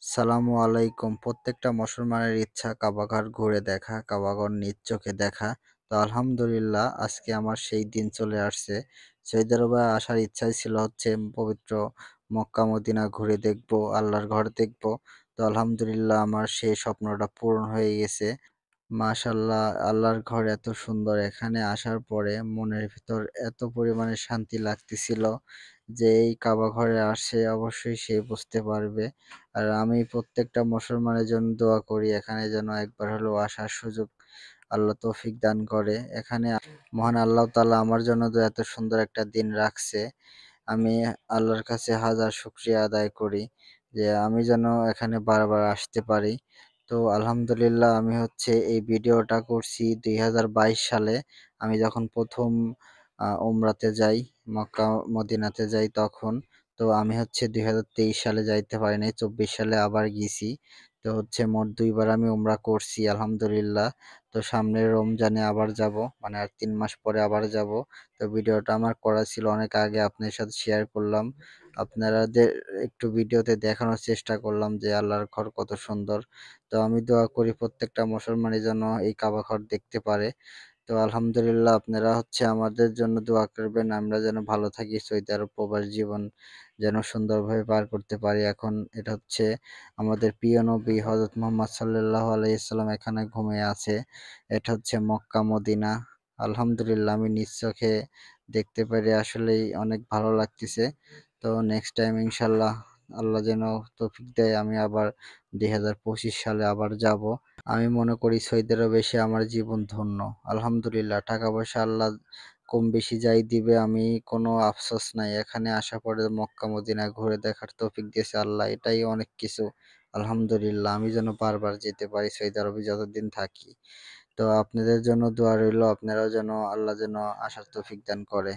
সালামু আলাইকুম। প্রত্যেকটা মুসলমানের ইচ্ছা কাবাঘর ঘুরে দেখা, কাবাঘর নিজ চোখে দেখা। তো আলহামদুলিল্লাহ আজকে আমার সেই দিন চলে আসছে। সৌদি আরবে আসার ইচ্ছাই ছিল হচ্ছে পবিত্র মক্কা মদিনা ঘুরে দেখবো, আল্লাহর ঘর দেখবো। তো আলহামদুলিল্লাহ আমার সেই স্বপ্নটা পূরণ হয়ে গেছে। মাশাআল্লাহ আল্লাহর ঘর এত সুন্দর। এখানে আসার পরে মনের ভিতর এত পরিমাণে শান্তি লাগতেছিল যে এই কাবা ঘরে আসে অবশ্যই সে বুঝতে পারবে। আর আমি প্রত্যেকটা মুসলমানের জন্য দোয়া করি এখানে যেন একবার হলেও আসার সুযোগ আল্লাহ তৌফিক দান করে। এখানে মহান আল্লাহ তাআলা আমার জন্য তো এত সুন্দর একটা দিন রাখছে। আমি আল্লাহর কাছে হাজার শুকরিয়া আদায় করি যে আমি যেন এখানে বারবার আসতে পারি। তো আলহামদুলিল্লাহ আমি হচ্ছে এই ভিডিওটা করছি ২০২২ সালে। আমি যখন ১ম উমরাতে যাই, মক্কা মদিনাতে যাই তখন। তো আমি হচ্ছে ২০২৩ সালে যাইতে পারি নাই। ২৪ সালে আবার গিয়েছি। তো হচ্ছে মোট ২ বার আমি উমরা করছি আলহামদুলিল্লাহ। তো সামনের রমজানে আবার যাবো। মানে আর ৩ মাস পরে আবার যাবো। তো ভিডিওটা আমার করা ছিল অনেক আগে আপনাদের সাথে শেয়ার করলাম। আপনারাদের একটু ভিডিওতে দেখানোর চেষ্টা করলাম যে আল্লাহর ঘর কত সুন্দর। তো আমি দোয়া করি প্রত্যেকটা মুসলমানই যেন এই কাবা ঘর দেখতে পারে। তো আলহামদুলিল্লাহ আপনারা হচ্ছে আমাদের জন্য দোয়া করবেন। আমরা যেন ভালো থাকি। সৌদি আরব প্রবাস জীবন যেন সুন্দরভাবে পার করতে পারি। এখন এটা হচ্ছে আমাদের প্রিয় নবী হযরত মুহাম্মদ সাল্লাল্লাহু আলাইহি ওয়াসাল্লাম এখানে ঘুমিয়ে আছে। এটা হচ্ছে মক্কা মদিনা। আলহামদুলিল্লাহ আমি নিজ চোখে দেখতে পেরে আসলেই অনেক ভালো লাগতেছে। তো নেক্সট টাইম ইনশাআল্লাহ আল্লাহ যেন তৌফিক দেয় আমি আবার ২০২৫ সালে আবার যাবো। আমি মনে করি সৌদি আরবে এসে আমার জীবন ধন্য। আলহামদুলিল্লাহ টাকা-পয়সা আল্লাহ কম বেশি যাই দিবে আমি কোনো আফসোস নাই। এখানে আসার পরে মক্কা মদিনা ঘুরে দেখার তৌফিক দিয়েছে আল্লাহ। এটাই অনেক কিছু। আলহামদুলিল্লাহ আমি যেন বারবার যেতে পারি সৌদি আরবে যতদিন থাকি। তো আপনাদের জন্য দোয়া রইলো। আপনারাও যেন আল্লাহ যেন আসার তৌফিক দান করে।